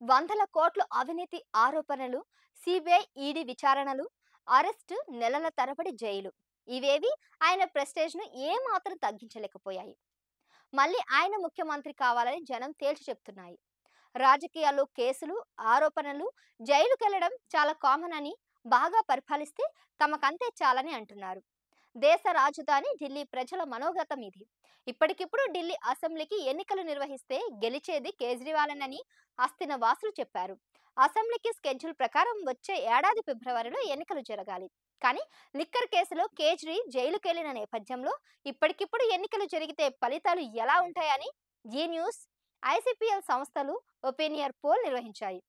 వందల కోట్ల అవినీతి ఆరోపణలు, సిబిఐ, ఈడీ విచారణలు, అరెస్టు, నెలల తరబడి జైలు. ఇవేవి ఆయన ప్రెస్టేజ్‌ను ఏమాత్రం తగ్గించలేకపోయాయి. మళ్ళీ ఆయన ముఖ్యమంత్రి కావాలని జనం తేల్చి చెప్తున్నాయి. రాజకీయాల్లో కేసులు, ఆరోపణలు, జైలుకెళ్లడం చాలా కామన్ అని, బాగా పరిపాలిస్తే తమకంతే చాలని అంటున్నారు. దేశ రాజధాని ఢిల్లీ ప్రజల మనోగతం ఇది. ఇప్పటికిప్పుడు ఢిల్లీ అసెంబ్లీకి ఎన్నికలు నిర్వహిస్తే గెలిచేది కేజ్రీవాలేనని అస్థిన వాసులు చెప్పారు. అసెంబ్లీకి స్కెడ్యూల్ ప్రకారం వచ్చే ఏడాది ఫిబ్రవరిలో ఎన్నికలు జరగాలి. కానీ లిక్కర్ కేసులో కేజ్రీ జైలుకెళ్లిన నేపథ్యంలో ఇప్పటికిప్పుడు ఎన్నికలు జరిగితే ఫలితాలు ఎలా ఉంటాయని జీ న్యూస్, ఐసిపిఎల్ సంస్థలు opinion poll నిర్వహించాయి.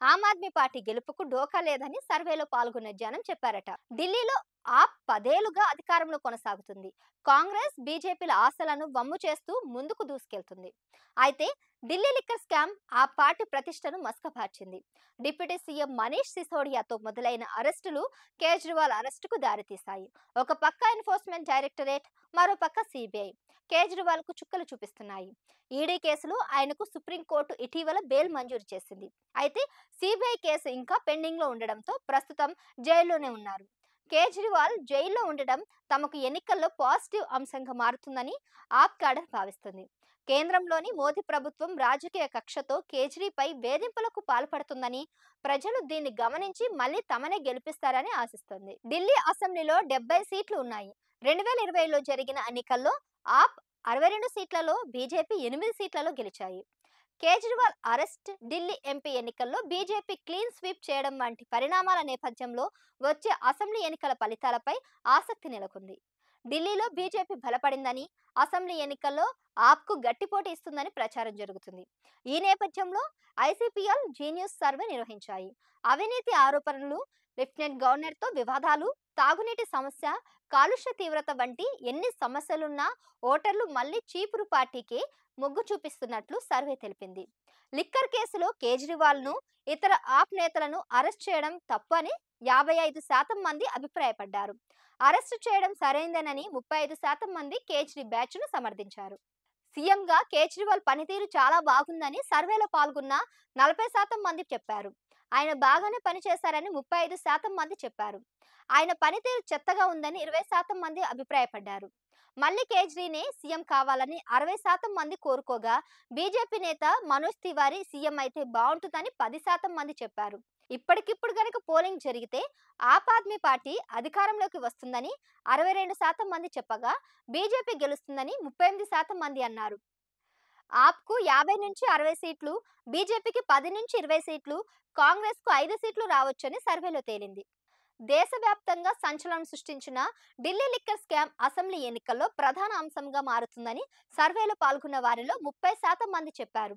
Aam Aadmi party గెలుపుకు డోకా లేదని సర్వేలో పాల్గొన్న జనం చెప్పారట. ఢిల్లీలో ఆప్ 10 ఏళ్లుగా అధికారంలో కొనసాగుతుంది. కాంగ్రెస్, బీజేపీల ఆశలను వమ్ము చేస్తూ ముందుకు దూసుకెళ్తుంది. అయితే ఢిల్లీ లిక్కర్ స్కామ్ ఆ పార్టీ ప్రతిష్టను మసకబార్చింది. డిప్యూటీ సీఎం మనీష్ సిసోడియాతో మొదలైన అరెస్టులు కేజ్రీవాల్ అరెస్టుకు దారితీశాయి. ఒక పక్క ఎన్ఫోర్స్మెంట్ డైరెక్టరేట్, మరో పక్క సిబిఐ కేజ్రీవాల్ కు చుక్కలు చూపిస్తున్నాయి. ఈడీ కేసులో ఆయనకు సుప్రీంకోర్టు ఇటీవల బెయిల్ మంజూరు చేసింది. అయితే సిబిఐ కేసు ఇంకా పెండింగ్ లో ఉండడంతో ప్రస్తుతం జైల్లోనే ఉన్నారు. కేజ్రీవాల్ జైల్లో ఉండడం తమకు ఎన్నికల్లో పాజిటివ్ అంశంగా మారుతుందని ఆప్ కాడర్ భావిస్తుంది. కేంద్రంలోని మోదీ ప్రభుత్వం రాజకీయ కక్షతో కేజ్రీపై వేధింపులకు పాల్పడుతుందని, ప్రజలు దీన్ని గమనించి మళ్ళీ తమనే గెలిపిస్తారని ఆశిస్తుంది. ఢిల్లీ అసెంబ్లీలో 70 సీట్లు ఉన్నాయి. 2020లో జరిగిన ఎన్నికల్లో ఆప్ 62 సీట్లలో, బీజేపీ 8 సీట్లలో గెలిచాయి. కేజ్రీవాల్ అరెస్ట్, ఢిల్లీ ఎంపీ ఎన్నికల్లో బీజేపీ క్లీన్ స్వీప్ చేయడం వంటి పరిణామాల నేపథ్యంలో వచ్చే అసెంబ్లీ ఎన్నికల ఫలితాలపై ఆసక్తి నెలకొంది. ఢిల్లీలో బీజేపీ బలపడిందని, అసెంబ్లీ ఎన్నికల్లో ఆప్కు గట్టి పోటీ ఇస్తుందని ప్రచారం జరుగుతుంది. ఈ నేపథ్యంలో ఐసిపిఎల్, జీన్యూస్ సర్వే నిర్వహించాయి. అవినీతి ఆరోపణలు, లెఫ్టినెంట్ గవర్నర్తో వివాదాలు, తాగునీటి సమస్య, కాలుష్య తీవ్రత వంటి ఎన్ని సమస్యలున్నా ఓటర్లు మళ్లీ చీపురు పార్టీకే మొగ్గు చూపిస్తున్నట్లు సర్వే తెలిపింది. లిక్కర్ కేసులో కేజ్రీవాల్ను, ఇతర ఆప్ నేతలను అరెస్ట్ చేయడం తప్పు అని 55% మంది అభిప్రాయపడ్డారు. అరెస్టు చేయడం సరైందేనని 35% మంది కేజ్రీ బ్యాచ్ను సమర్థించారు. సీఎంగా కేజ్రీవాల్ పనితీరు చాలా బాగుందని సర్వేలో పాల్గొన్న 40% మంది చెప్పారు. ఆయన బాగానే పనిచేశారని 35% మంది చెప్పారు. ఆయన పనితీరు చెత్తగా ఉందని 20% మంది అభిప్రాయపడ్డారు. మళ్ళీ కేజ్రీనే సీఎం కావాలని 60% మంది కోరుకోగా, బీజేపీ నేత మనోజ్ తివారీ సీఎం అయితే బాగుంటుందని 10% మంది చెప్పారు. ఇప్పటికిప్పుడు గనక పోలింగ్ జరిగితే ఆప్ ఆద్మీ పార్టీ అధికారంలోకి వస్తుందని 62% మంది చెప్పగా, బీజేపీ గెలుస్తుందని 38% మంది అన్నారు. ఆప్కు 50 నుంచి 60 సీట్లు, బీజేపీకి 10 నుంచి 20 సీట్లు, కాంగ్రెస్కు 5 సీట్లు రావచ్చని సర్వేలో తేలింది. దేశవ్యాప్తంగా సంచలనం సృష్టించిన ఢిల్లీ లిక్కర్ స్కామ్ అసెంబ్లీ ఎన్నికల్లో ప్రధాన అంశంగా మారుతుందని సర్వేలో పాల్గొన్న వారిలో 30% మంది చెప్పారు.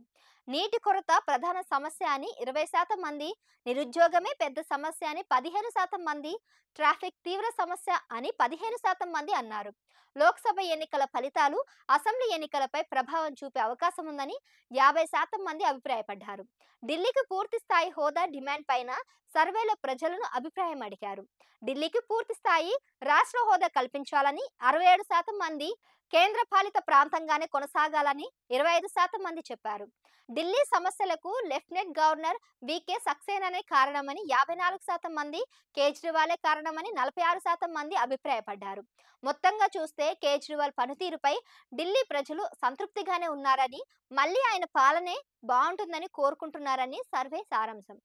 నీటి కొరత ప్రధాన సమస్య అని 20% మంది, నిరుద్యోగమే పెద్ద సమస్య అని 15% మంది, ట్రాఫిక్ తీవ్ర సమస్య అని 15% మంది అన్నారు. లోక్సభ ఎన్నికల ఫలితాలు అసెంబ్లీ ఎన్నికలపై ప్రభావం చూపే అవకాశం ఉందని 50% మంది అభిప్రాయపడ్డారు. ఢిల్లీకి పూర్తి స్థాయి హోదా డిమాండ్ పైన సర్వేలో ప్రజలను అభిప్రాయం అడిగారు. ఢిల్లీకి పూర్తి స్థాయి రాష్ట్ర హోదా కల్పించాలని 67% మంది, కేంద్ర పాలిత ప్రాంతంగానే కొనసాగాలని 25% మంది చెప్పారు. ఢిల్లీ సమస్యలకు లెఫ్టినెంట్ గవర్నర్ వికే సక్సేనానే కారణమని 54% మంది, కేజ్రీవాలే కారణమని 46% మంది అభిప్రాయపడ్డారు. మొత్తంగా చూస్తే కేజ్రీవాల్ పనితీరుపై ఢిల్లీ ప్రజలు సంతృప్తిగానే ఉన్నారని, మళ్ళీ ఆయన పాలనే బాగుంటుందని కోరుకుంటున్నారని సర్వే సారాంశం.